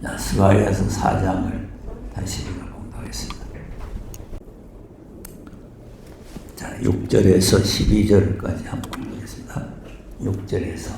자, 스가랴서 4장을 다시 봉독하겠습니다. 자, 6절에서 12절까지 한번 보겠습니다. 6절에서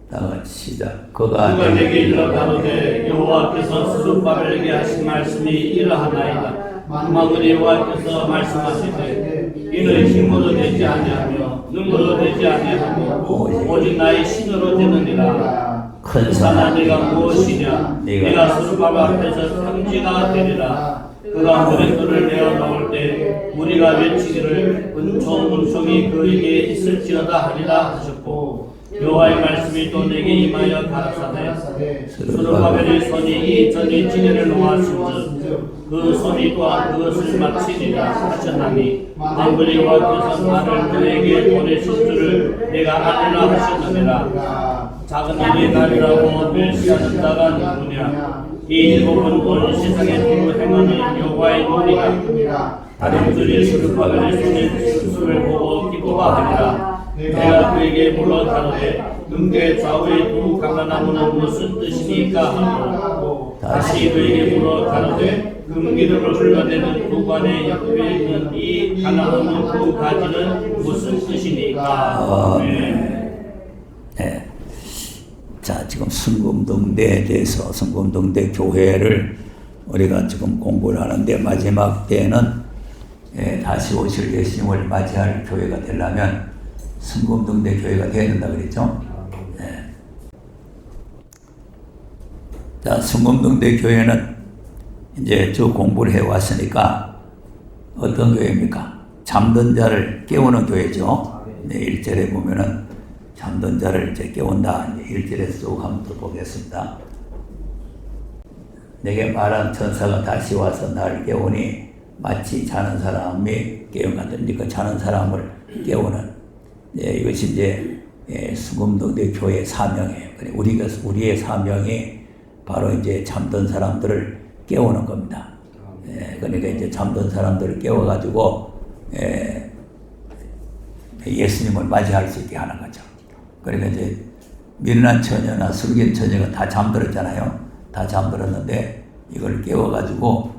다 같이 시작. 그가 내게 일러 가로되 여호와께서 스룹바벨에게 하신 말씀이 이러하나이다. 만일 여호와께서 말씀하시되 이는 힘으로 되지 아니하며 능으로 되지 아니하며 오직 나의 신으로 되느니라. 큰 사나 산하 네가 무엇이냐? 네가 스룹바벨 앞에서 평지가 되리라. 그가 물의 뜰을 내어 넣을 때 우리가 외치기를 은총이 그에게 있을지어다 하리라 하셨고, 여호와의 말씀이 또 내게 임하여 가라사대 스룹바벨의 손이 이 전의 지대를 놓았은즉 그 손이 또한 그것을 마치리라 하셨나니, 만일 여호와께서 나를 그에게 보내신 줄을 내가 알리라 하셨느니라. 작은 일이 나리라고 멸시하는 자가 누구냐? 이 일곱은 온 세상에 두루 행하는 여호와의 놀이라. 다른 줄이 스룹바벨의 손의 수술을 보고 기뻐하리라. 내가 그에게 물어 가로되 등대 좌우의 두 감람나무는 무슨 뜻이니까 하고, 다시 그에게 물어 가로되 금기름을 흘러내는 두 관의 옆에 있는 이 감람나무 두 가지는 무슨 뜻이니까. 네. 자, 지금 순금동대에 대해서 순금동대 교회를 우리가 지금 공부를 하는데, 마지막 때는 다시 오실 예수님을 맞이할 교회가 되려면 순금동대 교회가 되어야 된다 그랬죠. 네. 자, 순금동대 교회는 이제 저 공부를 해왔으니까 어떤 교회입니까? 잠든 자를 깨우는 교회죠. 네, 1절에 보면은 잠든 자를 이제 깨운다. 1절에서 쭉 한번 더 보겠습니다. 내게 말한 천사가 다시 와서 나를 깨우니 마치 자는 사람이 깨운 것 같은, 그 자는 사람을 깨우는, 이것이 이제 순금동대 교회의 사명이에요. 우리의 사명이 바로 이제 잠든 사람들을 깨우는 겁니다. 그러니까 이제 잠든 사람들을 깨워가지고 예수님을 맞이할 수 있게 하는 거죠. 그러니까 이제 미련한 처녀나 술긴 처녀가 다 잠들었잖아요. 다 잠들었는데 이걸 깨워가지고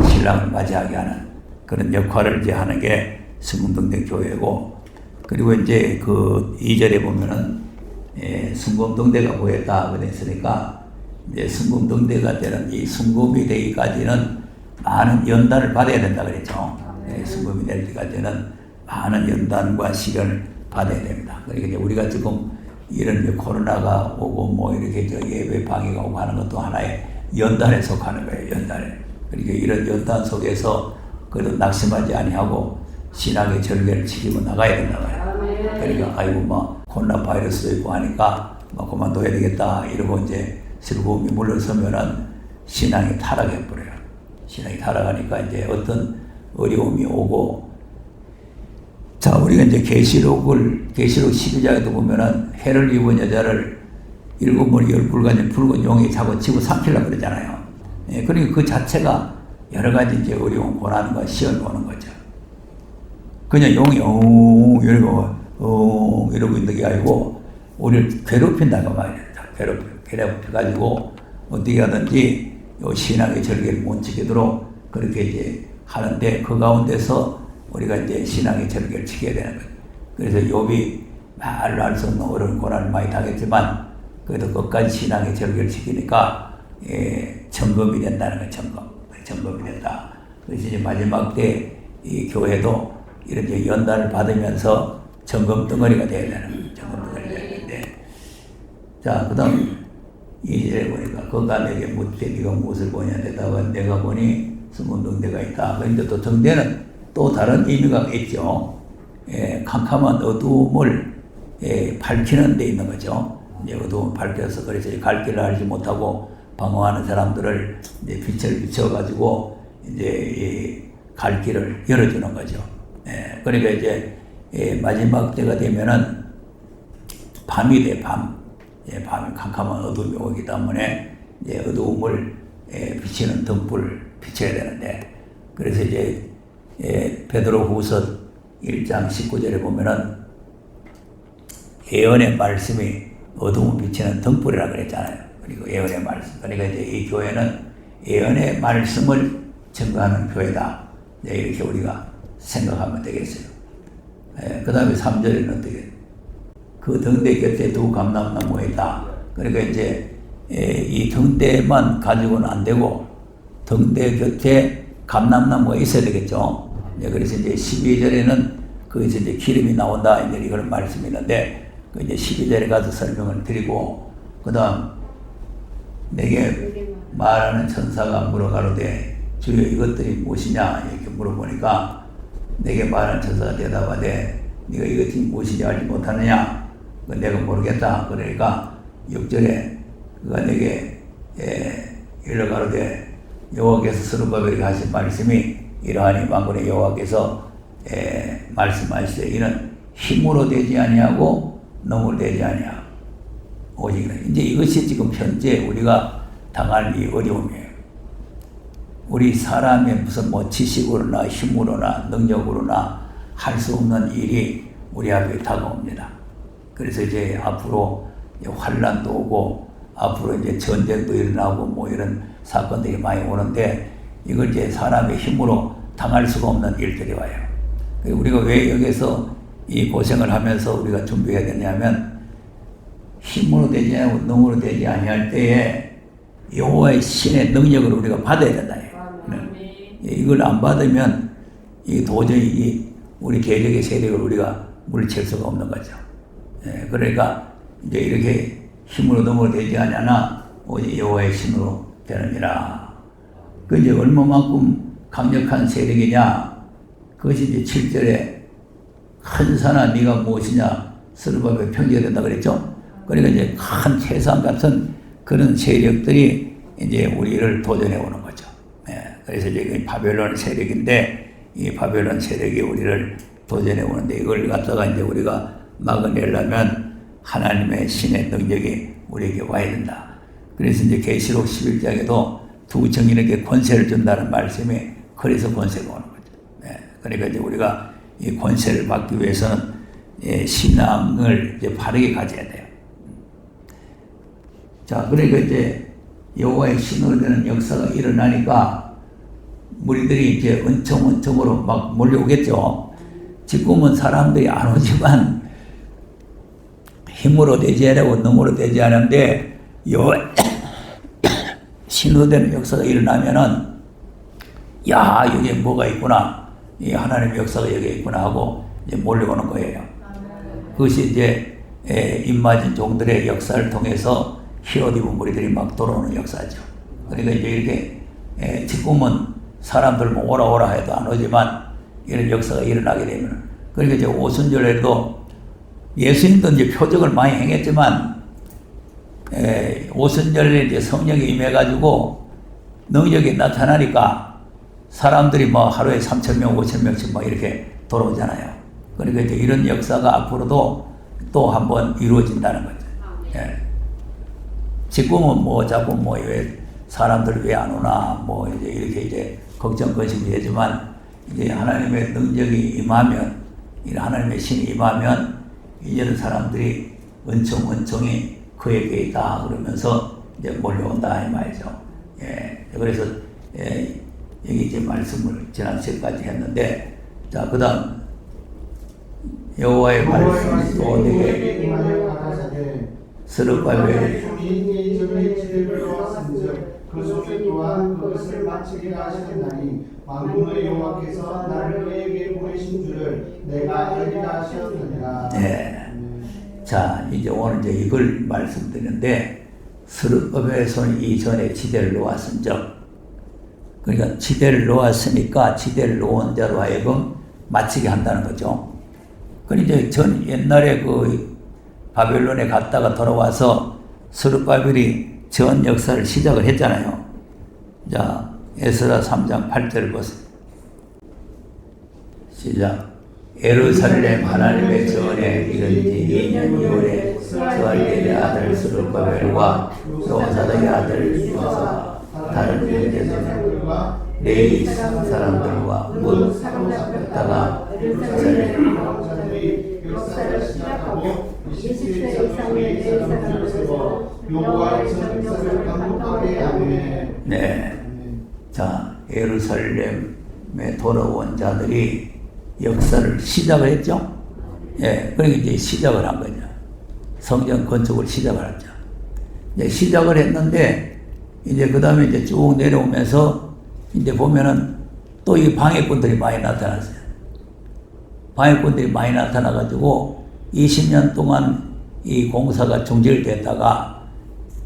신랑을 맞이하게 하는 그런 역할을 이제 하는 게 순금동대 교회고, 그리고 이제 그 2절에 보면은 순금동대가 보였다 그랬으니까, 이제 순금동대가 되는 이 순금이 되기까지는 많은 연단을 받아야 된다 그랬죠. 순금이 될 때까지는 많은 연단과 시련을 받아야 됩니다. 그러니까 이제 우리가 지금 이런 코로나가 오고 뭐 이렇게 저 예배 방해가 오고 하는 것도 하나의 연단에 속하는 거예요. 연단에. 그러니까 이런 연단 속에서 그래도 낙심하지 아니하고 신앙의 절개를 지키고 나가야 된다 말이에요. 그러니까 아이고 뭐 코로나 바이러스도 있고 하니까 뭐 그만둬야 되겠다 이러고 이제 슬픔이 물러서면은 신앙이 타락해 버려요. 신앙이 타락하니까 이제 어떤 어려움이 오고, 자, 우리가 이제 계시록 12장에도 보면은 해를 입은 여자를 7머리 10뿔간 붉은 용이 잡아 치고 삼키려고 그러잖아요. 그러니까 그 자체가 여러 가지 이제 어려운 고난과 시험이 오는 거죠. 그냥 용이 이러고 있는 게 아니고 우리를 괴롭힌다고 말이야. 괴롭혀가지고 어떻게 하든지 신앙의 절개를 못 지키도록 그렇게 이제 하는데, 그 가운데서 우리가 이제 신앙의 절개를 지켜야 되는 거예요. 그래서 욥이 말로 할 수 없는 어려운 고난을 많이 당했지만 그래도 끝까지 신앙의 절개를 지키니까 점검이 된다는 거예요. 점검이 된다. 그래서 이제 마지막 때 이 교회도 이런 이제 연단을 받으면서 점검 덩어리가 돼야 되는 거예요. 점검 덩어리가 돼야 되는데, 자, 그 다음 2절에 보니까 그가 내게 묻되 네가 무엇을 보냐 대답은 내가 보니 순금동대가 있다. 그런데 또 등대는 또 다른 의미가 있죠. 캄캄한 어두움을 밝히는 데 있는 거죠. 이제 어두움을 밝혀서 그래서 갈 길을 알지 못하고 방황하는 사람들을 이제 빛을 비춰가지고 이제 갈 길을 열어주는 거죠. 그러니까 이제 마지막 때가 되면은 밤이 돼, 밤. 밤이 캄캄한 어두움이 오기 때문에 이제 어두움을 비치는 등불을 비춰야 되는데, 그래서 이제 베드로후서 1장 19절에 보면은 예언의 말씀이 어두움을 비치는 등불이라고 그랬잖아요. 그리고 예언의 말씀. 그러니까 이제 이 교회는 예언의 말씀을 증거하는 교회다. 이렇게 우리가 생각하면 되겠어요. 그 다음에 3절에는 어떻게? 그 등대 곁에 두 감람나무가 있다. 그러니까 이제 이 등대만 가지고는 안 되고 등대 곁에 감람나무가 있어야 되겠죠. 그래서 이제 12절에는 거기서 이제 기름이 나온다. 이제 이런 말씀이 있는데 그 이제 12절에 가서 설명을 드리고 그 다음 내게 말하는 천사가 물어가로되 주여 이것들이 무엇이냐 이렇게 물어보니까 내게 말하는 천사가 대답하되 네가 이것이 무엇인지 알지 못하느냐 내가 모르겠다. 그러니까 6절에 그가 내게 일러가로되 여호와께서 스룹바벨에게 하신 말씀이 이러하니 만군의 여호와께서 말씀하시되 이는 힘으로 되지 아니하고 능으로 되지 아니하고 오직 이제 이것이 지금 현재 우리가 당할 이 어려움이에요. 우리 사람의 무슨 뭐 지식으로나 힘으로나 능력으로나 할 수 없는 일이 우리 앞에 다가옵니다. 그래서 이제 앞으로 환란도 오고 앞으로 이제 전쟁도 일어나고 뭐 이런 사건들이 많이 오는데 이걸 이제 사람의 힘으로 당할 수가 없는 일들이 와요. 우리가 왜 여기서 이 고생을 하면서 우리가 준비해야 되냐면 힘으로 되지 않고 능으로 되지 아니할 때에 여호와의 신의 능력을 우리가 받아야 된다. 이걸 안 받으면 이 도저히 우리 계력의 세력을 우리가 물리칠 수가 없는 거죠. 그러니까 이제 이렇게 힘으로 능으로 되지 않으나 오직 여호와의 신으로 되느니라. 그 이제 얼마만큼 강력한 세력이냐? 그것이 이제 7절에 큰 산아 네가 무엇이냐? 스룹바벨 평지가 그랬죠. 그러니까 이제 큰 태산 같은 그런 세력들이 이제 우리를 도전해 오는 거죠. 그래서 이제 바벨론 세력인데 이 바벨론 세력이 우리를 도전해 오는데 이걸 갖다가 이제 우리가 막아내려면 하나님의 신의 능력이 우리에게 와야 된다. 그래서 이제 계시록 11장에도 두 정인에게 권세를 준다는 말씀이 그래서 권세가 오는 거죠. 그러니까 이제 우리가 이 권세를 받기 위해서는 신앙을 이제 바르게 가져야 돼요. 자, 그러니까 이제 여호와의 신으로 되는 역사가 일어나니까 무리들이 이제 은총으로 막 몰려오겠죠. 지금은 사람들이 안 오지만 힘으로 되지 않고 능으로 되지 않는데 신으로 되는 역사가 일어나면은 야 여기에 뭐가 있구나 이 하나님의 역사가 여기에 있구나 하고 이제 몰려오는 거예요. 그것이 이제 입맞은 종들의 역사를 통해서 흰옷 입은 무리들이 막 돌아오는 역사죠. 그러니까 이제 이렇게 지금은 사람들 뭐 오라 해도 안 오지만 이런 역사가 일어나게 되면 그러니까 이제 오순절에도 예수님도 이제 표적을 많이 행했지만 오순절에 이제 성령이 임해가지고 능력이 나타나니까 사람들이 뭐 하루에 3,000명, 5,000명씩 막 이렇게 돌아오잖아요. 그러니까 이제 이런 역사가 앞으로도 또 한번 이루어진다는 거죠. 지금은 뭐 자꾸 뭐 왜 사람들 왜 안 오나 뭐 이제 이렇게 이제 걱정 거심이 되지만 이제 하나님의 능력이 임하면 하나님의 신이 임하면 이제는 사람들이 은총이 그에게 있다 그러면서 이제 몰려온다 이 말이죠. 그래서 여기 이제 말씀을 지난 시간까지 했는데 자 그다음 여호와의 말씀이 또 내게 스룹바벨 그 손이 또한 그것을 마치게 하시겠나니 만군의 여호와께서 나를 그에게 보내신 줄을 내가 알리라 하셨느니라. 자 이제 오늘 이제 이걸 말씀드리는데 스룹바벨의 손이 이전에 지대를 놓았은즉 그러니까 지대를 놓았으니까 지대를 놓은 자로 하여금 마치게 한다는 거죠. 그러니까 이제 전 옛날에 그 바벨론에 갔다가 돌아와서 스룹바벨이 전 역사를 시작을 했잖아요. 자, 에스라 3장 8절을 보세요. 시작. 예루살렘 하나님의 전에 이른지 2년 2월에 스알겔의 아들 스룹바벨과 여호사닥의 아들 요사가 다른 형제들과 레위 사람들과 문 사람들다가 예루살렘 역사를 시작하고 20세 이상의 사람들을 세워 여호와의 전 역사를 감독하게 하네. 네. 자, 예루살렘에 돌아온 자들이 역사를 시작을 했죠. 예, 그러니까 이제 시작을 한 거죠. 성전 건축을 시작을 했죠. 이제 시작을 했는데, 이제 그 다음에 이제 쭉 내려오면서, 이제 보면은 또 이 방해꾼들이 많이 나타났어요. 방해꾼들이 많이 나타나가지고 20년 동안 이 공사가 중지됐다가,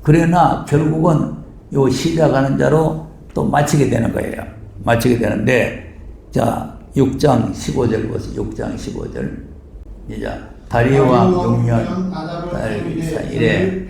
그러나 결국은 요 시작하는 자로 또 마치게 되는 거예요. 마치게 되는데, 자, 6장 15절 보세요. 6장 15절. 이제 다리오왕 6년 달 4일에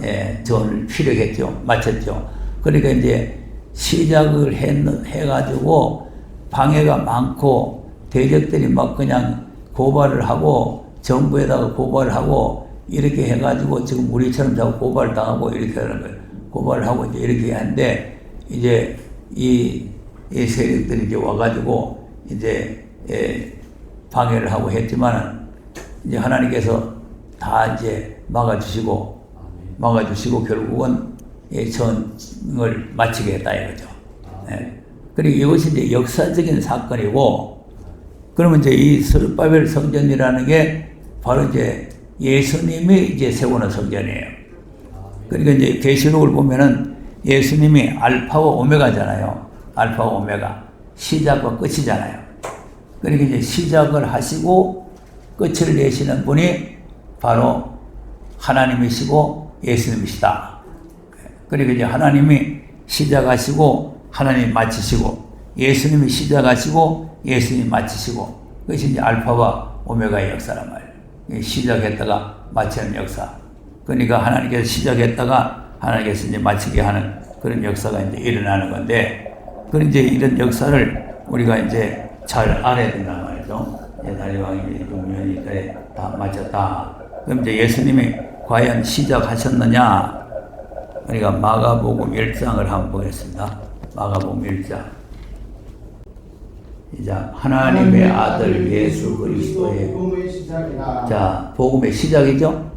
예, 전을 피력했죠. 마쳤죠. 그러니까 이제 시작을 해가지고 방해가 많고 대적들이 막 그냥 고발을 하고 정부에다가 고발을 하고 이렇게 해가지고 지금 우리처럼 자꾸 고발 당하고 이렇게 하는 거예요. 고발을 하고 이제 이렇게 하는데 이제 이 세력들이 이제 와가지고 이제 방해를 하고 했지만은 이제 하나님께서 다 이제 막아주시고 결국은 전을 마치게 했다 이거죠. 예. 그리고 이것이 이제 역사적인 사건이고, 그러면 이제 이 스룹바벨 성전이라는 게 바로 이제 예수님이 이제 세우는 성전이에요. 그러니까 이제 계시록을 보면은 예수님이 알파와 오메가잖아요. 알파와 오메가. 시작과 끝이잖아요. 그러니까 이제 시작을 하시고 끝을 내시는 분이 바로 하나님이시고 예수님이시다. 그러니까 이제 하나님이 시작하시고 하나님이 마치시고 예수님이 시작하시고 예수님이 마치시고 그것이 이제 알파와 오메가의 역사란 말이에요. 시작했다가 마치는 역사. 그러니까 하나님께서 시작했다가 하나님께서 이제 마치게 하는 그런 역사가 이제 일어나는 건데, 그런 이제 이런 역사를 우리가 이제 잘 알아야 된단 말이죠. 다리왕이 6년이니까 다 마쳤다. 그럼 이제 예수님이 과연 시작하셨느냐? 우리가 마가복음 1장을 한번 보겠습니다. 마가복음 1장. 이제 하나님의 아들 예수 그리스도의 자, 복음의 시작이죠.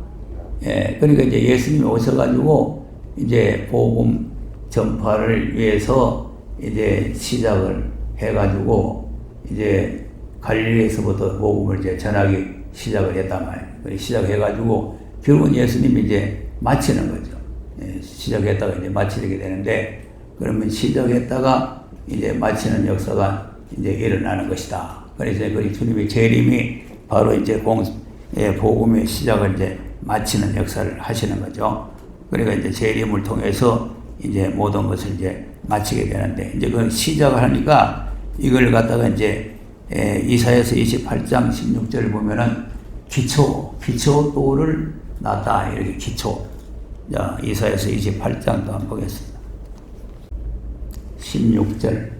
예, 그러니까 이제 예수님이 오셔가지고 이제 복음 전파를 위해서 이제 시작을 해가지고 이제 갈릴리에서부터 복음을 이제 전하기 시작을 했단 말이에요. 시작해가지고 결국은 예수님이 이제 마치는 거죠. 예, 시작했다가 이제 마치게 되는데, 그러면 시작했다가 이제 마치는 역사가 이제 일어나는 것이다. 그래서 그 주님의 재림이 바로 이제 복음의 시작을 이제 마치는 역사를 하시는 거죠. 그러니까 이제 재림을 통해서 이제 모든 것을 이제 마치게 되는데, 이제 그 시작을 하니까 이걸 갖다가 이제 이사야서 28장 16절을 보면은 기초도를 놨다. 이렇게 기초. 자, 이사야서 28장도 한번 보겠습니다. 16절.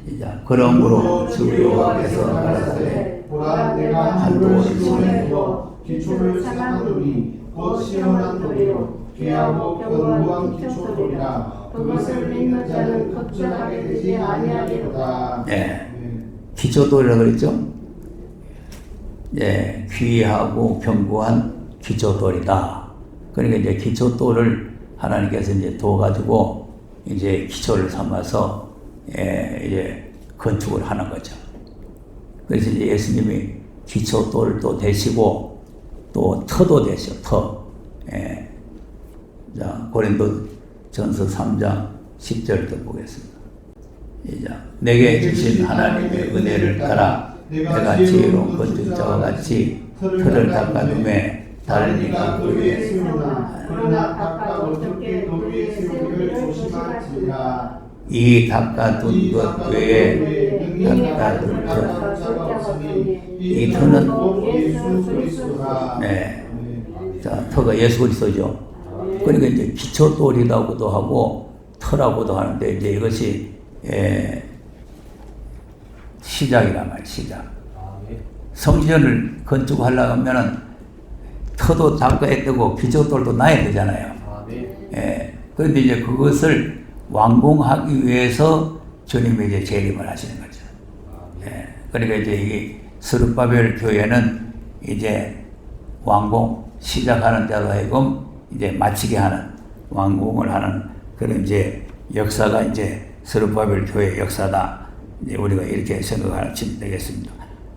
시작. 그러므로 주 여호와께서 가라사대 보라 내가 한 돌을 시온에 두어 기초를 쌓아놓으니 곧 시원한 돌이요 귀하고 견고한 기초돌이라 그것을 믿는 자는 걱정하게 되지 아니하리로다. 네. 기초돌이라고 그랬죠? 예, 귀하고 견고한 기초돌이다. 그러니까 이제 기초돌을 하나님께서 이제 둬가지고 이제 기초를 삼아서 이제 건축을 하는 거죠. 그래서 이제 예수님이 기초돌을 또 되시고 또 터도 되셔, 터. 예. 자, 고린도전서 3장 10절도 보겠습니다. 이제 내게 주신 하나님의 은혜를 따라 내가 지혜로운 건축자와 같이 틀을 닦아둠에 다른 이가 그 위에 세우나 그러나 닦아 어떻게 그 위에 세우기를 조심할지니라. 이 닦아둔 것 외에 닦아둘 것. 이 터는 예수 그리스도라. 네. 자, 터가 예수 그리스도죠. 그러니까 이제 기초돌이라고도 하고 터라고도 하는데 이제 이것이 시작이란 말이에요. 시작. 성전을 건축하려고 하면은 터도 닦아야 되고 기초돌도 놔야 되잖아요. 예. 그런데 이제 그것을 완공하기 위해서 주님이 이제 재림을 하시는 거죠. 예. 그러니까 이제 이 스룹바벨 교회는 이제 왕궁 시작하는 자로 하여금 이제 마치게 하는 왕궁을 하는 그런 이제 역사가 이제 스룹바벨 교회 역사다. 이제 우리가 이렇게 생각하면 되겠습니다.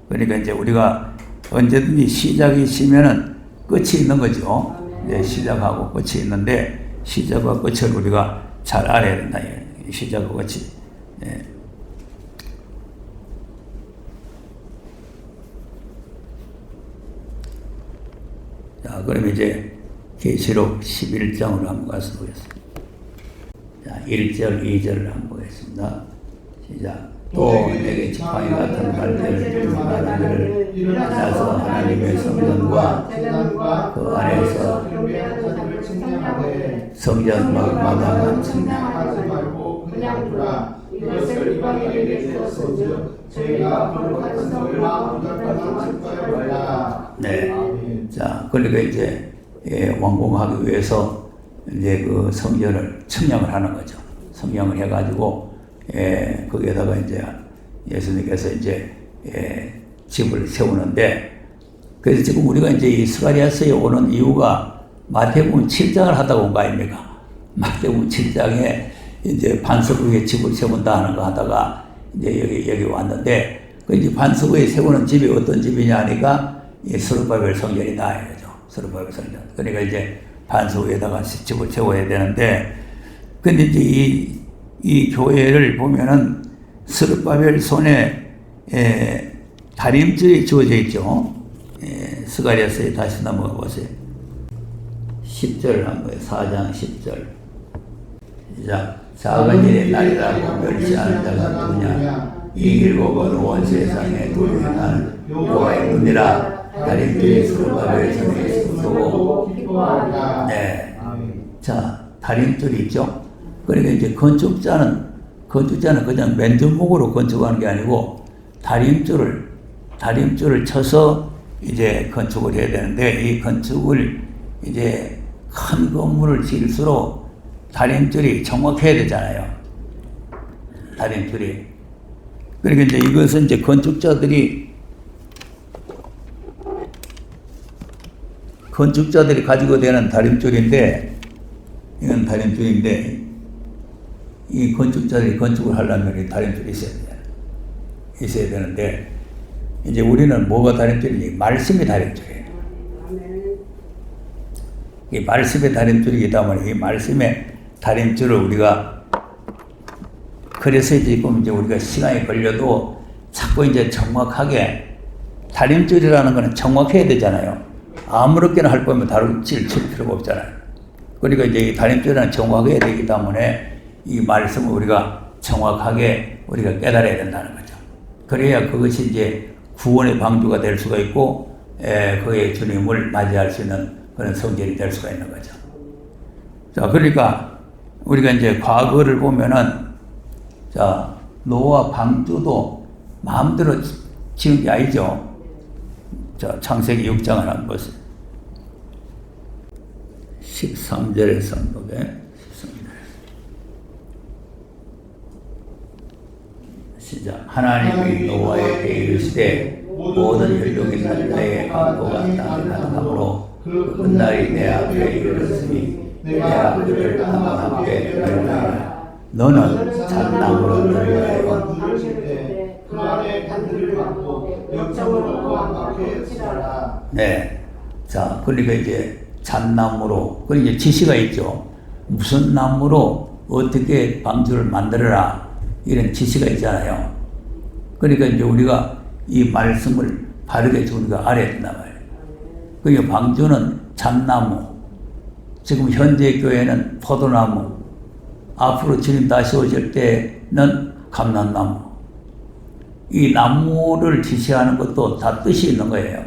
그러니까 이제 우리가 언제든지 시작이 있으면은 끝이 있는 거죠. 이제 시작하고 끝이 있는데 시작과 끝을 우리가 잘 알아야 된다. 시작과 끝이. 예. 자, 그럼 이제 계시록 11장으로 한번 가서 보겠습니다. 자, 1절, 2절을 한번 보겠습니다. 시작. 또 내게 지팡이 같은 말들을 말하기를 일어나서 하나님의 성전과 그 안에서 성전 마당을 측량하지 말고 그냥 두라. 이것을 이방인에게 주었은즉 저희가 거룩한 성과 무덤과 집과에 말라. 네. 자, 그러니까 이제 완공하기 위해서 이제 그 성전을 청량을 하는 거죠. 청량을 해가지고 거기에다가 이제 예수님께서 이제 집을 세우는데, 그래서 지금 우리가 이제 이 스가랴서에 오는 이유가 마태복음 7장을 하다가 온 거 아닙니까? 마태복음 7장에 이제 반석 위에 집을 세운다 하는 거 하다가 이제 여기 왔는데, 그 이제 반석 위에 세우는 집이 어떤 집이냐 하니까 이 스룹바벨 성전이다 이거죠. 스룹바벨 성전. 그러니까 이제 반석 위에다가 집을 세워야 되는데, 근데 이제 이 교회를 보면은 스룹바벨 손에 다림줄이 주어져 있죠. 스가랴서에 다시 넘어가 보세요. 10절 한번 4장 10절. 시작. 작은 일의 날이라고 멸시하는 자가 누구냐? 이 일곱은 온 세상에 둘이 나는 여호와의 눈이라. 다림줄이 스룹바벨 손에 있고. 네. 자, 다림줄이 있죠. 그러니까 이제 건축자는 그냥 맨주목으로 건축하는 게 아니고 다림줄을 쳐서 이제 건축을 해야 되는데, 이 건축을 이제 큰 건물을 지을수록 다림줄이 정확해야 되잖아요. 다림줄이. 그러니까 이제 이것은 이제 건축자들이 가지고 되는 다림줄인데, 이건 다림줄인데, 이 건축자들이 건축을 하려면 이 다림줄이 있어야 되는데, 이제 우리는 뭐가 다림줄이니? 말씀이 다림줄이에요. 이 말씀의 다림줄이기 때문에 이 말씀의 다림줄을 우리가, 그래서 지금 이제 우리가 시간이 걸려도 자꾸 이제 정확하게, 다림줄이라는 거는 정확해야 되잖아요. 아무렇게나 할 거면 다림줄 칠 필요가 없잖아요. 그러니까 이제 이 다림줄은 정확해야 되기 때문에 이 말씀을 우리가 정확하게 우리가 깨달아야 된다는 거죠. 그래야 그것이 이제 구원의 방주가 될 수가 있고, 그의 주님을 맞이할 수 있는 그런 성전이 될 수가 있는 거죠. 자, 그러니까 우리가 이제 과거를 보면은, 자, 노아 방주도 마음대로 지은 게 아니죠. 자, 창세기 6장을 한번 보세요. 13절의 성벽에 시작. 하나님이 노아에게 이르시되 모든 혈육이 난 자의 강도가 땅에 나타나므로 그 끝날이 내 앞에 이르렀으니 내가 그를 땅 앞에 멸하리라. 너는 잣나무로 멸하여 그 안에 간들을 막고 역장으로 그 안팎에 치라라. 네. 자, 그러니까 이제 잣나무로, 그 이제 지시가 있죠. 무슨 나무로 어떻게 방주를 만들어라, 이런 지시가 있잖아요. 그러니까 이제 우리가 이 말씀을 바르게 우리가 알아야 된단 말이에요. 그러니까 방주는 잣나무, 지금 현재 교회는 포도나무, 앞으로 주님 다시 오실 때는 감람나무. 이 나무를 지시하는 것도 다 뜻이 있는 거예요.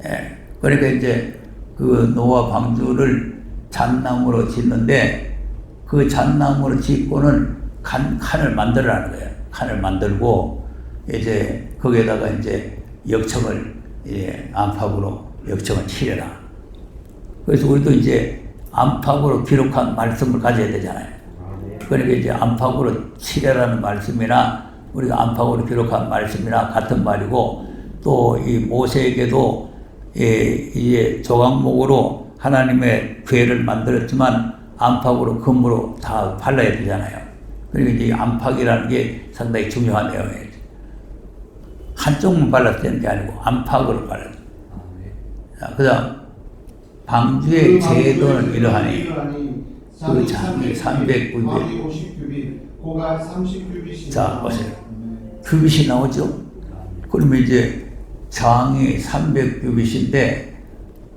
예. 그러니까 이제 그 노아 방주를 잣나무로 짓는데, 그 잣나무를 짓고는 칸을 만들라는 거예요. 칸을 만들고 이제 거기에다가 이제 역청을 안팎으로 역청을 칠해라. 그래서 우리도 이제 안팎으로 기록한 말씀을 가져야 되잖아요. 그러니까 이제 안팎으로 칠해라는 말씀이나 우리가 안팎으로 기록한 말씀이나 같은 말이고, 또 이 모세에게도 이제 조각목으로 하나님의 괴를 만들었지만 안팎으로 금으로 다 발라야 되잖아요. 그러니까 이제 안팎이라는 게 상당히 중요하네요. 한쪽만 발라야 되는 게 아니고 안팎으로 발라야 돼요. 자, 그 다음 방주의 제도는 이러하니 그 장이 300규빗 고가 30규빗이다. 자 보세요. 규빗이 나오죠. 그러면 이제 장이 300규빗인데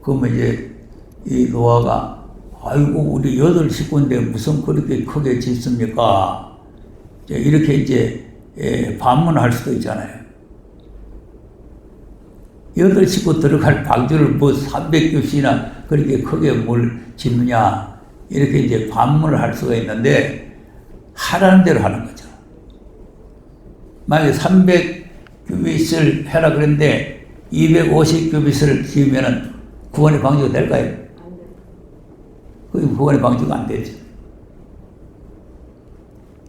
그러면 이제 이 노아가 아이고 우리 8식구인데 무슨 그렇게 크게 짓습니까? 이렇게 이제 반문할 수도 있잖아요. 8식구 들어갈 방주를 뭐 300규빗이나 그렇게 크게 뭘 짓느냐 이렇게 이제 반문을 할 수가 있는데 하라는 대로 하는 거죠. 만약에 300규빗을 해라 그랬는데 250규빗을 지으면은 구원의 방주가 될까요? 그 구원의 방주가 안 되죠.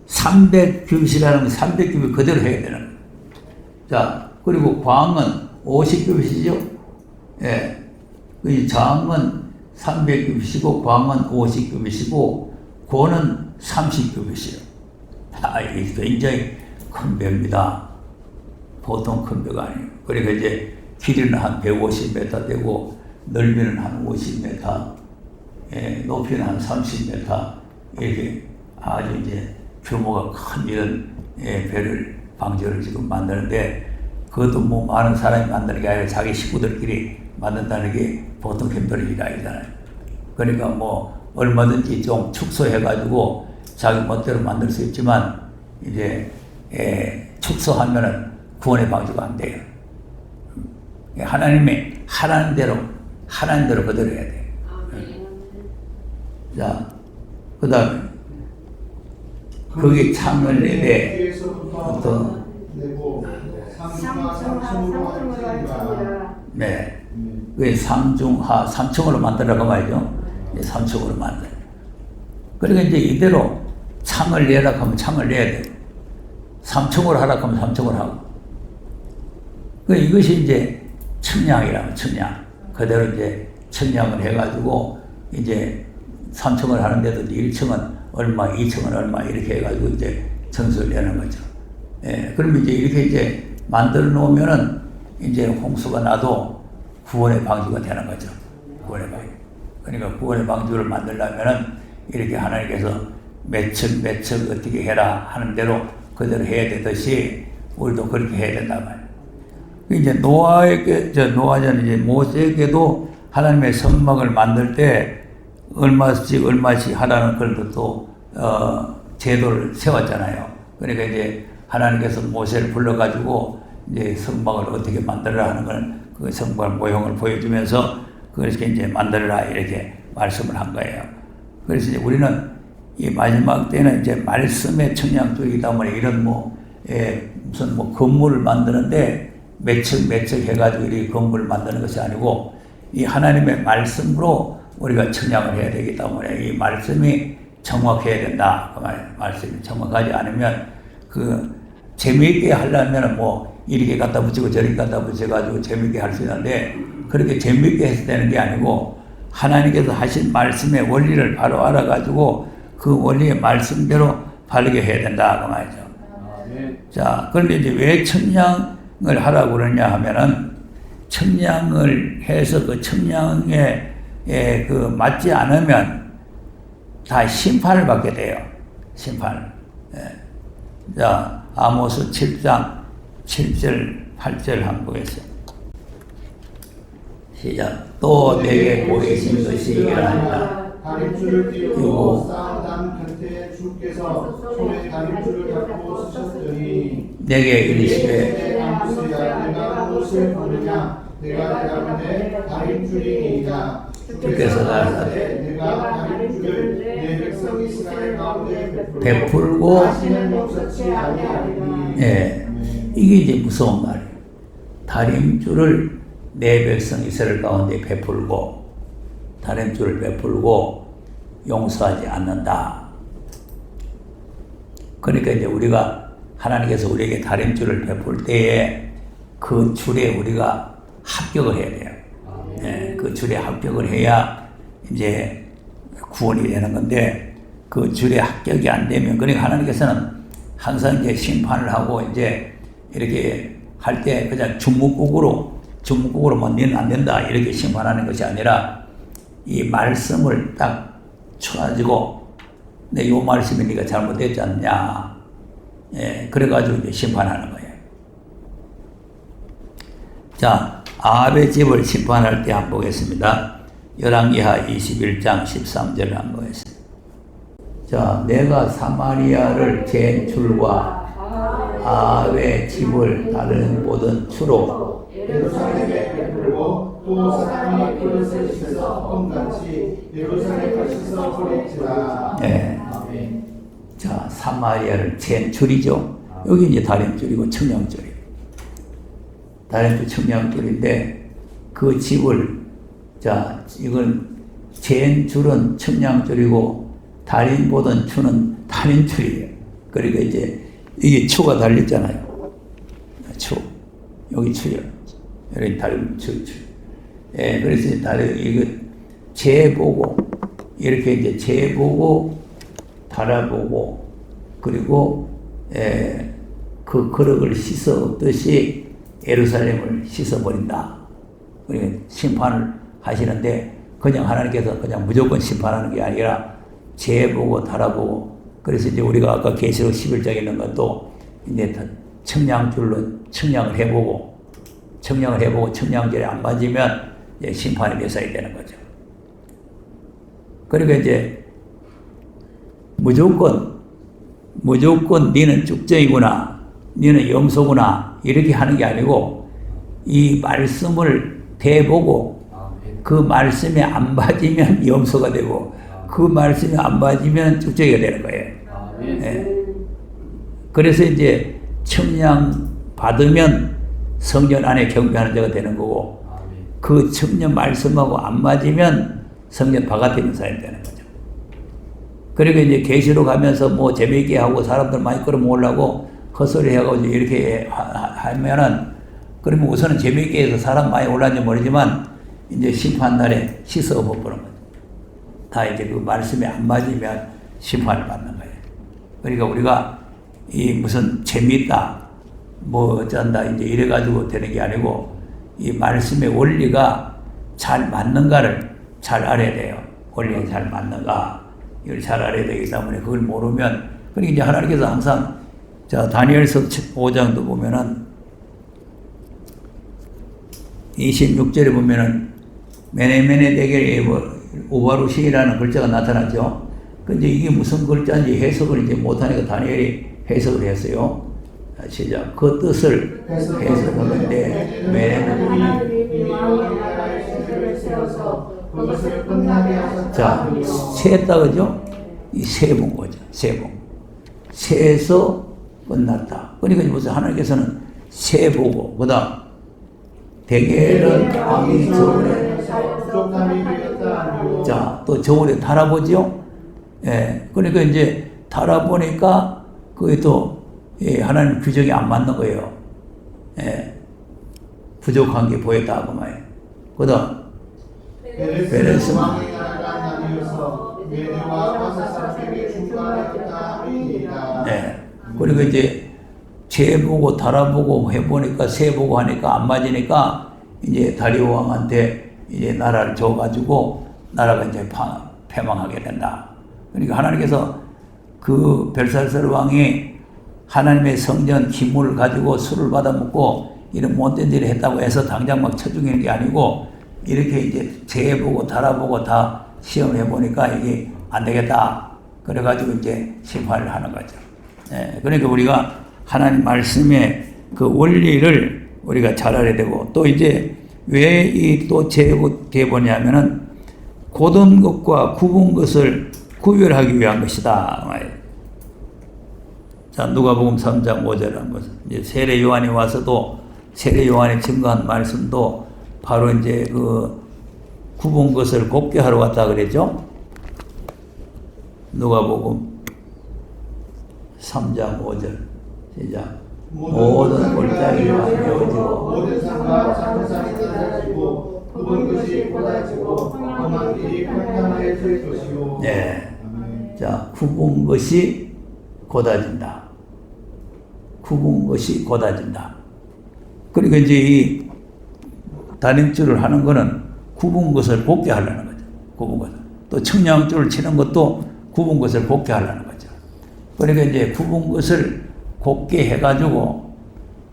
300규빗이라는 건 300규빗 그대로 해야 되는 거예요. 자, 그리고 광은 50규빗이죠. 예. 그 장은 300규빗이고 광은 50규빗이고 고는 30규빗이에요. 이게 굉장히 큰 벼입니다. 보통 큰 벼가 아니에요. 그러니까 이제 길이는 한 150m 되고 넓이는 한 50m, 높이는 한 30m 이렇게 아주 이제 규모가 큰 이런 벼를 방주를 지금 만드는데 그것도 뭐 많은 사람이 만드는 게 아니라 자기 식구들끼리 만든다는 게 보통 큰 일이 아니잖아요. 그러니까 뭐 얼마든지 좀 축소해가지고 자기 멋대로 만들 수 있지만 이제 축소하면은 구원의 방주가 안 돼요. 하나님이 하라는 대로 그대로 해야 돼요. 자, 그 다음에 거기 창을 내되 어떤 네, 그 상중하 3층으로 만들라고 말이죠. 3층으로 만들. 그러니까 이제 이대로 창을 내라 하면 창을 내야 돼요. 3층으로 하라 하면 3층으로 하고. 그 이것이 이제 청량이라면 청량. 그대로 이제 청량을 해가지고 이제 3층을 하는데도 1층은 얼마, 2층은 얼마 이렇게 해가지고 이제 점수를 내는 거죠. 그러면 이제 이렇게 이제 만들어 놓으면은 이제 홍수가 나도 구원의 방주가 되는 거죠. 구원의 방주. 그러니까 구원의 방주를 만들려면은 이렇게 하나님께서 몇 층 어떻게 해라 하는 대로 그대로 해야 되듯이 우리도 그렇게 해야 된단 말이에요. 이제 노아전 이제 모세에게도 하나님의 성막을 만들 때 얼마씩 하라는 그런 또 제도를 세웠잖아요. 그러니까 이제 하나님께서 모세를 불러가지고 이제 성막을 어떻게 만들어라 하는 걸 그 성막 모형을 보여주면서 그렇게 이제 만들어라 이렇게 말씀을 한 거예요. 그래서 이제 우리는 이 마지막 때는 이제 말씀의 청량적이다 보니 이런 무슨 건물을 만드는데 몇 층 해가지고 이 건물을 만드는 것이 아니고 이 하나님의 말씀으로 우리가 청량을 해야 되기 때문에 이 말씀이 정확해야 된다. 그 말씀이 정확하지 않으면 그 재미있게 하려면 이렇게 갖다 붙이고 저렇게 갖다 붙여가지고 재미있게 할 수 있는데 그렇게 재미있게 해서 되는 게 아니고 하나님께서 하신 말씀의 원리를 바로 알아가지고 그 원리의 말씀대로 바르게 해야 된다. 그 말이죠. 자, 그런데 이제 왜 청량을 하라고 그러냐 하면은 청량을 해서 그 청량에 그 맞지 않으면 다 심판을 받게 돼요. 심판을. 자, 아모스 7장 7절 8절 한번 보겠습니다. 시작. 또 내게 보이신 것이 이러하니라. 다림줄을 띄우고 쌓아담 곁에 주께서 손에 다림줄을 잡고 쓰셨더니 내게 이르시되 내가 무엇을 보느냐 내가 대답하되 다림줄이니이다. 주께서 가라사대 내가 다림줄을 내 백성 이스라엘 가운데 베풀고 다시는 멈추지 아니하리니. 이게 이제 무서운 말이에요. 다림줄을 내 백성 이스라엘 가운데 베풀고 다림줄을 베풀고 용서하지 않는다. 그러니까 이제 우리가 하나님께서 우리에게 다림줄을 베풀 때에 그 줄에 우리가 합격을 해야 돼요. 그 줄에 합격을 해야 이제 구원이 되는 건데 그 줄에 합격이 안 되면 그러니까 하나님께서는 항상 이제 심판을 하고 이제 이렇게 할 때 그냥 중문국으로만 너는 안 된다 이렇게 심판하는 것이 아니라 이 말씀을 딱 쳐가지고 내 요 말씀이 네가 잘못됐지 않냐 그래가지고 이제 심판하는 거예요. 자, 아합의 집을 심판할 때 한번 보겠습니다. 열왕기하 21장 13절을 한번 보겠습니다. 자, 내가 사마리아를 잰 줄과 아합의 집을 다른 모든 추로 예루살렘에 베풀고 또 사람이 그릇을 씻어 껌같이 예루살렘을 씻어 버릴지라. 네. 아멘. 자, 사마리아를 잰 줄이죠. 여기 이제 다림줄이고 청량줄이에요. 다림줄 청량줄인데 그 집을 자, 이건 잰 줄은 청량줄이고 달인 추는 달인줄이에요. 그러니까 이제 이게 추가 달렸잖아요. 추. 여기 추요. 여기 달인추. 예, 그래서 이거 재보고 이렇게 이제 재보고 달아보고 그리고 그 거룩을 씻어 없듯이 예루살렘을 씻어버린다. 그러니까 심판을 하시는데 그냥 하나님께서 그냥 무조건 심판하는 게 아니라 재보고 달아보고 그래서 이제 우리가 아까 계시록 11장에 있는 것도 이제 청량줄로 청량을 해보고 청량줄에 안 맞으면 이제 심판이 묘사이 되는 거죠. 그러니까 이제 무조건 너는 쭉정이구나, 너는 염소구나 이렇게 하는 게 아니고 이 말씀을 대보고 그 말씀에 안 맞으면 염소가 되고 그 말씀에 안 맞으면 쭉정이가 되는 거예요. 네. 그래서 이제 청량 받으면 성전 안에 경배하는 자가 되는 거고 그 청년 말씀하고 안 맞으면 성전 바깥에 있는 사람이 되는 거죠. 그리고 이제 계시로 가면서 뭐 재미있게 하고 사람들 많이 끌어모으려고 헛소리 해가지고 이렇게 하면은 그러면 우선은 재미있게 해서 사람 많이 올랐는지 모르지만 이제 심판날에 씻어 엎어버리는 거죠. 다 이제 그 말씀에 안 맞으면 심판을 받는 거예요. 그러니까 우리가 이 무슨 재미있다 뭐 어쩐다 이제 이래가지고 되는 게 아니고 이 말씀의 원리가 잘 맞는가를 잘 알아야 돼요. 원리가 잘 맞는가 이걸 잘 알아야 되기 때문에 그걸 모르면 그러니까 이제 하나님께서 항상 자 다니엘서 5장도 보면은 26절에 보면은 메네메네 대겔 우바루시라는 글자가 나타났죠. 근데 이게 무슨 글자인지 해석을 이제 못하니까 다니엘이 해석을 했어요. 시작. 그 뜻을 해석하는데 자, 세했다 그죠? 이 세 본 거죠. 세 본. 세에서 끝났다. 그러니까 무슨 하나님께서는 세 보고 그다음 대개는 왕이 저울에 자, 또 저울에 달아보죠. 예, 그러니까 이제 달아보니까 그게 또 하나님 규정이 안 맞는 거예요. 예, 부족한 게 보였다 그 말이에요. 그다음 베레스 왕이 나라가 나뉘어서 메대와 바사사에게 중간했다. 네, 그리고 이제 재보고 달아보고 해보니까 세보고 하니까 안 맞으니까 이제 다리오 왕한테 이제 나라를 줘가지고 나라가 이제 패망하게 된다. 그러니까 하나님께서 그 벨사살 왕이 하나님의 성전 기물을 가지고 술을 받아먹고 이런 못된 일을 했다고 해서 당장 막 쳐죽이는 게 아니고 이렇게 이제 재보고 달아보고 다 시험을 해보니까 이게 안 되겠다. 그래가지고 이제 심판을 하는 거죠. 예, 그러니까 우리가 하나님 말씀의 그 원리를 우리가 잘 알아야 되고 또 이제 왜 이 또 재보냐면은 곧은 것과 굽은 것을 구별하기 위한 것이다. 자, 누가복음 3장 5절 한번 이제 세례 요한이 와서도 세례 요한이 증거한 말씀도 바로 이제 그 굽은 것을 곱게 하러 왔다 그랬죠. 누가복음 3장 5절 시작. 모든 골짜기가 메워지고 모든 산과 작은 산이 뜯어지고 그 굽은 것이 곧아지고 험한 길이 평탄하게 될 것이요. 네. 아멘. 자, 굽은 것이 곧아진다. 굽은 것이 곧아진다. 그러니까 이제 이 다림줄을 하는 거는 굽은 것을 곱게 하려는 거죠. 굽은 것을. 또 청량줄을 치는 것도 굽은 것을 곱게 하려는 거죠. 그러니까 이제 굽은 것을 곱게 해가지고,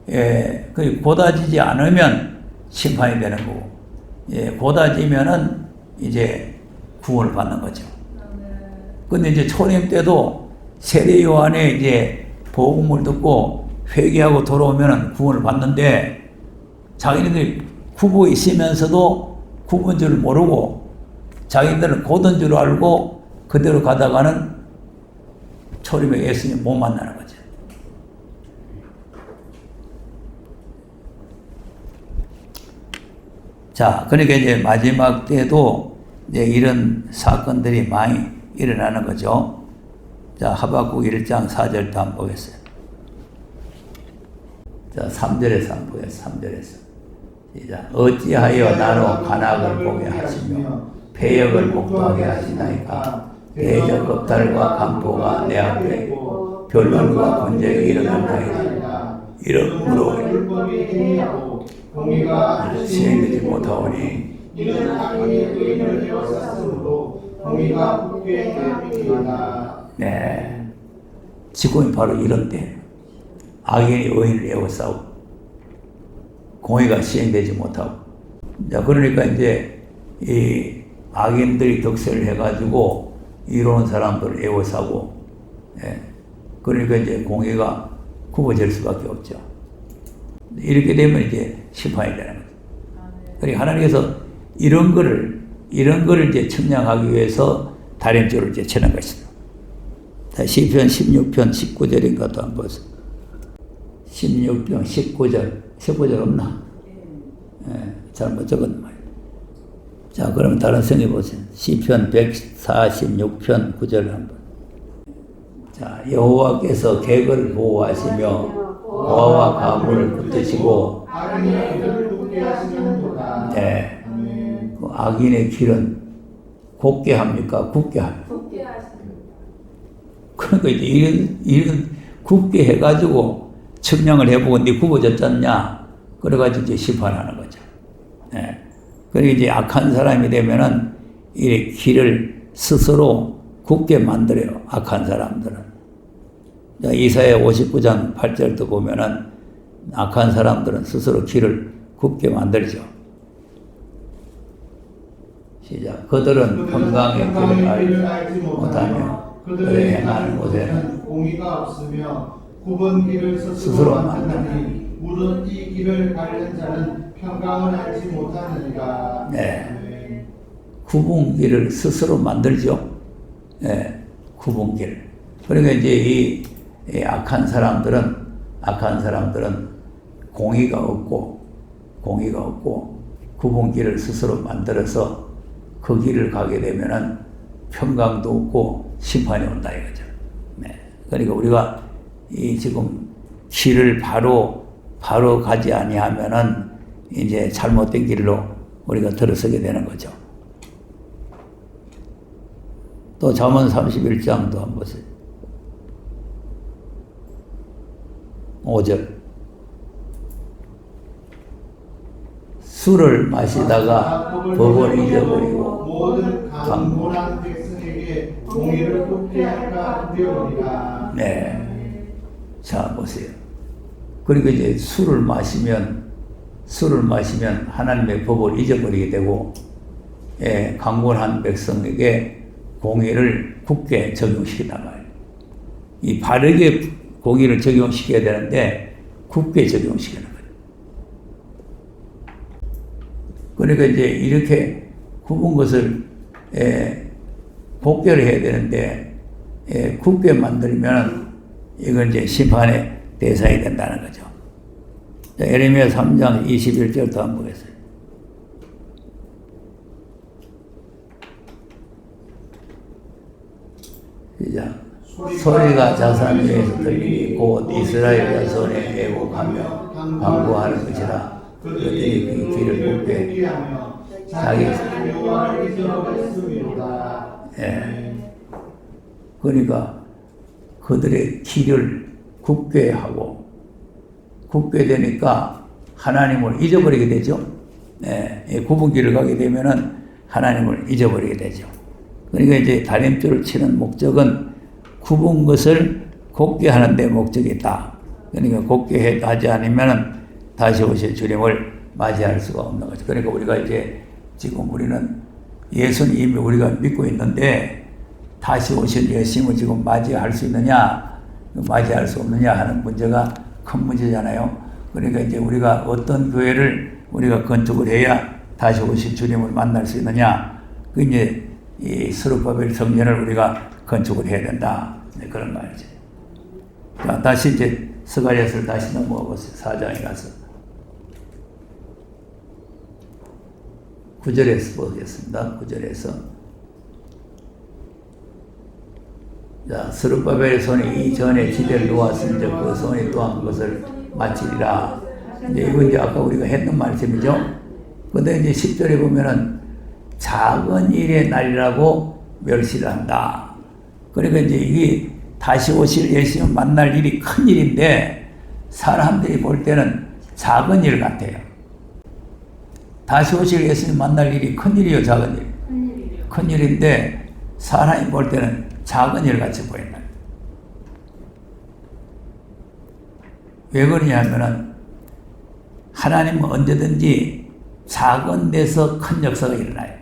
그 곧아지지 않으면 심판이 되는 거고, 곧아지면은 이제 구원을 받는 거죠. 근데 이제 초림 때도 세례 요한의 이제 복음을 듣고 회개하고 돌아오면은 구원을 받는데, 자기네들이 굽어 있으면서도 굽은 줄 모르고 자기들은 곧은 줄 알고 그대로 가다가는 초림에 예수님 못 만나는 거죠. 자, 그러니까 이제 마지막 때도 이제 이런 사건들이 많이 일어나는 거죠. 자, 하박국 1장 4절도 한번 보겠어요. 자, 3절에서 한번 보겠습니다. 3절에서. 시작. 어찌하여 나로 간악을 보게 하시며 배역을 목도하게 하시나이까. 대적 겁달과 강포가 내 앞에 있고 변론과 분쟁이 일어난다이다. 이러므로 율법이 행위하고 공의가 시행되지 못하오니 이는 악인이 의인을 에워쌌으므로 공의가 굳게 되리이다. 네, 지금이 바로 이런 때 악인이 의인을 에워싸고 공의가 시행되지 못하고. 자, 그러니까 이제 이 악인들이 득세를 해가지고 이로운 사람들을 에워싸고, 그러니까 이제 공의가 굽어질 수밖에 없죠. 이렇게 되면 이제 심판이 되는 거죠. 그러니까 하나님께서 이런 거를 이제 측량하기 위해서 다림줄을 이제 치는 것입니다. 시편 16편 19절인가 또 한번 보세요. 16편 19절 없나? 잘못 적었나 말이에요. 자, 그러면 다른 성에 보세요. 시편 146편 9절 한번. 자, 여호와께서 객을 보호하시며 고아와 가물을 붙드시고. 악인의 길을 굳게 하시는도다. 네. 그 악인의 길은 곱게 합니까? 굳게 합니까? 굽게 하시는. 그러니까 이제 이런 굽게 해가지고 측량을 해보고 네 굽어졌잖냐? 그래가지고 이제 심판하는 거죠. 네. 그리고 이제 악한 사람이 되면은 이 길을 스스로 굳게 만들어요. 악한 사람들은. 이사야 59장 8절도 보면은 악한 사람들은 스스로 길을 굳게 만들죠. 시작. 그들은 평강의 길을 알지 못하며 그들의 행하는 곳에는 공의가 없으며 굽은 길을 스스로 스스로 만드나니 무릇 이 길을 가려는 자는 평강을 알지 못하느니라. 네. 굽은 길을 스스로 만들죠. 네. 굽은 길. 그러니까 이제 이 악한 사람들은 공의가 없고 굽은 길을 스스로 만들어서 그 길을 가게 되면은 평강도 없고 심판이 온다 이거죠. 네. 그러니까 우리가 이 지금 길을 바로 가지 아니하면은 이제 잘못된 길로 우리가 들어서게 되는 거죠. 또 잠언 31장도 한번 보세요. 5절. 술을 마시다가 법을 잊어버리고 모든 강고난 백성에게 공의를 굳게 할까 두려우리라. 네. 자, 보세요. 그리고 이제 술을 마시면 하나님의 법을 잊어버리게 되고, 강권한 백성에게 공의를 굳게 적용시키다가 이 바르게 공의를 적용시켜야 되는데 굳게 적용시키는 거예요. 그러니까 이제 이렇게 굽은 것을 곱게 해야 되는데 굳게 만들면 이건 이제 심판의 대상이 된다는 거죠. 자, 예레미야 3장 21절도 한번 보겠어요. 시작. 소리가 자산 위에서 들리니 곧 이스라엘 자손의 애곡하며 방구하는 것이라. 그들이 그 길을 굽게 자기 여호와를 잊어버렸음이로다. 예. 그러니까 그들의 길을 굽게 하고 굽게 되니까 하나님을 잊어버리게 되죠. 예. 굽은 길을 가게 되면은 하나님을 잊어버리게 되죠. 그러니까 이제 다림줄을 치는 목적은 굽은 것을 곱게 하는 데 목적이 있다. 그러니까 곱게 하지 않으면은 다시 오실 주님을 맞이할 수가 없는 거죠. 그러니까 우리가 이제 지금 우리는 예수는 이미 우리가 믿고 있는데 다시 오실 예수님을 지금 맞이할 수 있느냐, 맞이할 수 없느냐 하는 문제가 큰 문제잖아요. 그러니까 이제 우리가 어떤 교회를 우리가 건축을 해야 다시 오실 주님을 만날 수 있느냐, 그 이제 이 스룹바벨 성전을 우리가 건축을 해야 된다. 네, 그런 말이죠. 자, 다시 이제 스가랴서를 다시 넘어가 보세요. 4장에 가서 9절에서 보겠습니다. 9절에서 자, 스룹바벨의 손이 이전에 지대를 놓았은즉 그 손이 또한 그것을 마치리라. 이제 이건 이제 아까 우리가 했던 말씀이죠. 근데 이제 10절에 보면은 작은 일의 날이라고 멸시를 한다. 그러니까 이제 이게 다시 오실 예수님 만날 일이 큰 일인데 사람들이 볼 때는 작은 일 같아요. 다시 오실 예수님 만날 일이 큰 일이요, 작은 일? 큰 일인데 사람이 볼 때는 작은 일 같이 보인다. 왜 그러냐 하면은 하나님은 언제든지 작은 데서 큰 역사가 일어나요.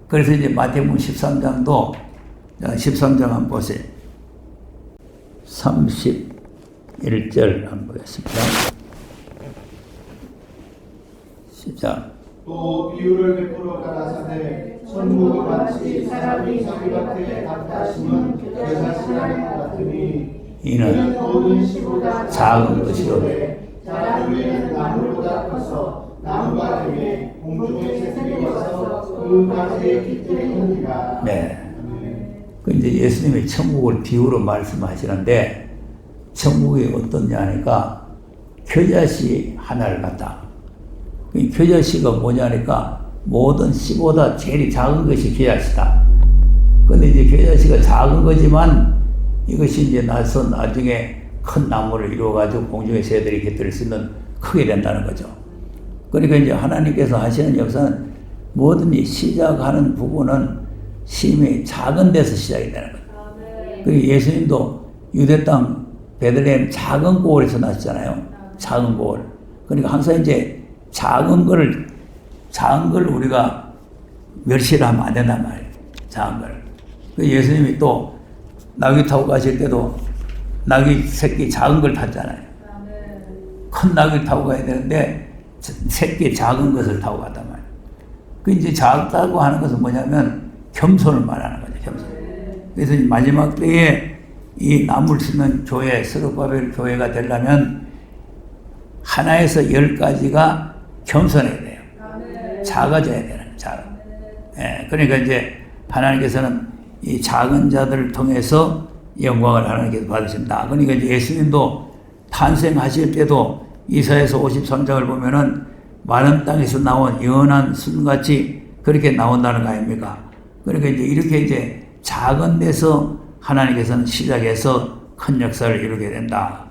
그래서 이제 마태복음 13장도 13장 한번 보세요. 31절 한번 보겠습니다. 시작. 또 비유를 베풀어 가라사대 천국은 마치 사람이 자기 밭에 갖다 심은 겨자씨라는 것 같으니 이는 모든 씨보다 작은 것이로되 자란 후에는 나무보다 커서 나무가 되매 공중의 새들이 와서 그 가지에 깃들이 있느니라. 네. 그 이제 예수님이 천국을 비유로 말씀하시는데 천국이 어떻냐 하니까 겨자씨 하나를 갖다. 그 겨자씨가 뭐냐 하니까 모든 씨보다 제일 작은 것이 겨자씨다. 근데 이제 겨자씨가 작은 거지만 이것이 이제 나서 나중에 큰 나무를 이루어가지고 공중의 새들이 깃들 수 있는 크게 된다는 거죠. 그러니까 이제 하나님께서 하시는 역사는 뭐든지 시작하는 부분은 심히 작은 데서 시작이 되는 거예요. 그리고 예수님도 유대 땅 베들레헴 작은 고을에서 나셨잖아요. 작은 고을. 그러니까 항상 이제 작은 걸 우리가 멸시를 하면 안 된단 말이에요. 작은 걸. 그 예수님이 또 나귀 타고 가실 때도 나귀 새끼 작은 걸 탔잖아요. 큰 나귀를 타고 가야 되는데 새끼 작은 것을 타고 갔단 말이에요. 그 이제 작다고 하는 것은 뭐냐면 겸손을 말하는 거죠. 겸손. 그래서 마지막 때에 이 나무를 심는 교회, 스룹바벨 교회가 되려면 하나에서 10가지가 겸손해야 돼요. 작아져야 되는 작은. 예, 그러니까 이제 하나님께서는 이 작은 자들을 통해서 영광을 하나님께서 받으신다. 그러니까 이제 예수님도 탄생하실 때도 이사야서 53장을 보면은 마른 땅에서 나온 연한 순같이 그렇게 나온다는 거 아닙니까? 그러니까 이제 이렇게 이제 작은 데서 하나님께서는 시작해서 큰 역사를 이루게 된다.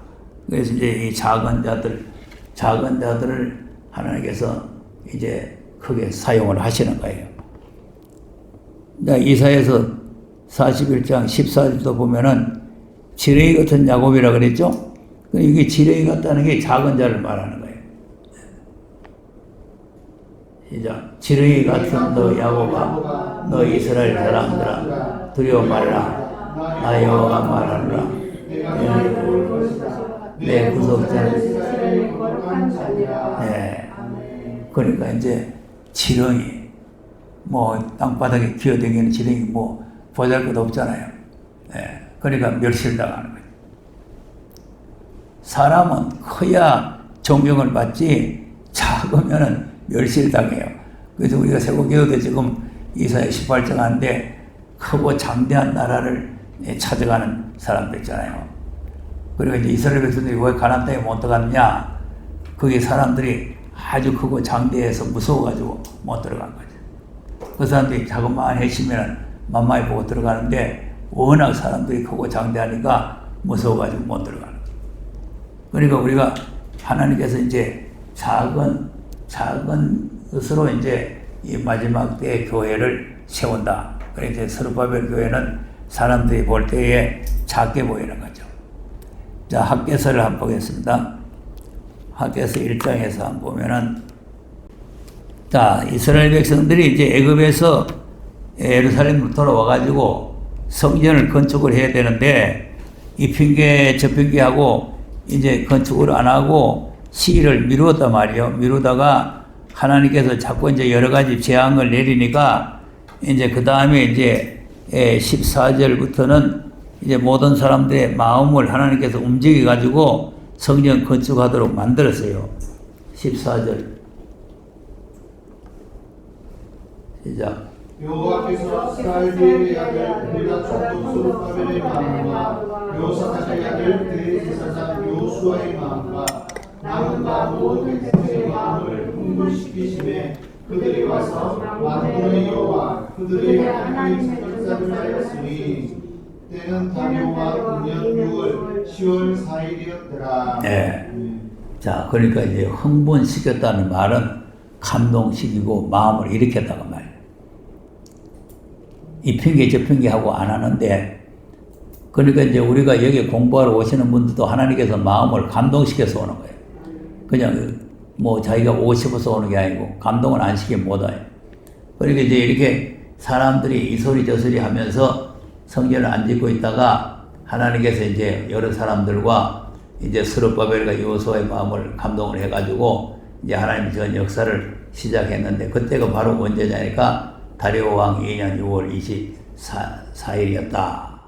그래서 이제 이 작은 자들을 하나님께서 이제 크게 사용을 하시는 거예요. 이사야서 41장 14절도 보면은 지렁이 같은 야곱이라 그랬죠? 이게 지렁이 같다는 게 작은 자를 말하는 거예요. 시작. 지렁이 같은 너 야곱아, 너 이스라엘 사람들아, 두려워 말라. 나 여호와가 말하노라. 내 구속자는. 네. 그러니까 이제 지렁이, 뭐 땅바닥에 기어다니는 지렁이 뭐 보잘것 없잖아요. 네. 그러니까 멸시를 당하는 거예요. 사람은 커야 존경을 받지 작으면은 멸시를 당해요. 그래서 우리가 세고기도대 지금 이사야 18장 하는데 크고 장대한 나라를 찾아가는 사람들 있잖아요. 그리고 이제 이스라엘 백성들이 왜 가나안 땅에 못 들어갔느냐? 거기 사람들이 아주 크고 장대해서 무서워가지고 못 들어간 거죠. 그 사람들이 자그마한 해시면 만만히 보고 들어가는데 워낙 사람들이 크고 장대하니까 무서워가지고 못 들어가는 거죠. 그러니까 우리가 하나님께서 이제 작은 것으로 이제 이 마지막 때의 교회를 세운다. 그래서 스룹바벨 교회는 사람들이 볼 때에 작게 보이는 거죠. 자, 학개서를 한번 보겠습니다. 학개서 1장에서 한번 보면은, 자, 이스라엘 백성들이 이제 애굽에서 예루살렘으로 돌아와가지고 성전을 건축을 해야 되는데, 이 핑계 저 핑계하고 이제 건축을 안 하고 시기를 미루었단 말이에요. 미루다가 하나님께서 자꾸 이제 여러 가지 재앙을 내리니까 이제 그 다음에 이제 14절부터는 이제 모든 사람들의 마음을 하나님께서 움직여 가지고 성전 건축하도록 만들었어요. 14절 시작. 여호와께서 스라엘의 아들 유다 총독 스룹바벨의 마음과 여호사닥의 아들 대제사장 여호수아의 마음과 남과 모든 백성의 마음을 흥분시키심에 그들이 와서 만군의 여호와 그들의 하나님의 전사를 하였으니 때는 다녀와 9년 6월 10월 4일이었더라. 네. 자, 그러니까 이제 흥분시켰다는 말은 감동시키고 마음을 일으켰다고 말이에요. 이 핑계 저 핑계하고 안 하는데, 그러니까 이제 우리가 여기 공부하러 오시는 분들도 하나님께서 마음을 감동시켜서 오는 거예요. 그냥 뭐 자기가 오고 싶어서 오는 게 아니고 감동을 안 시키면 못 와요. 그러니까 이제 이렇게 사람들이 이 소리 저 소리 하면서 성전을 안 짓고 있다가 하나님께서 이제 여러 사람들과 이제 스룹바벨과 여호수아의 마음을 감동을 해가지고 이제 하나님이 전 역사를 시작했는데, 그때가 바로 언제냐니까 다리오 왕 2년 6월 24일이었다.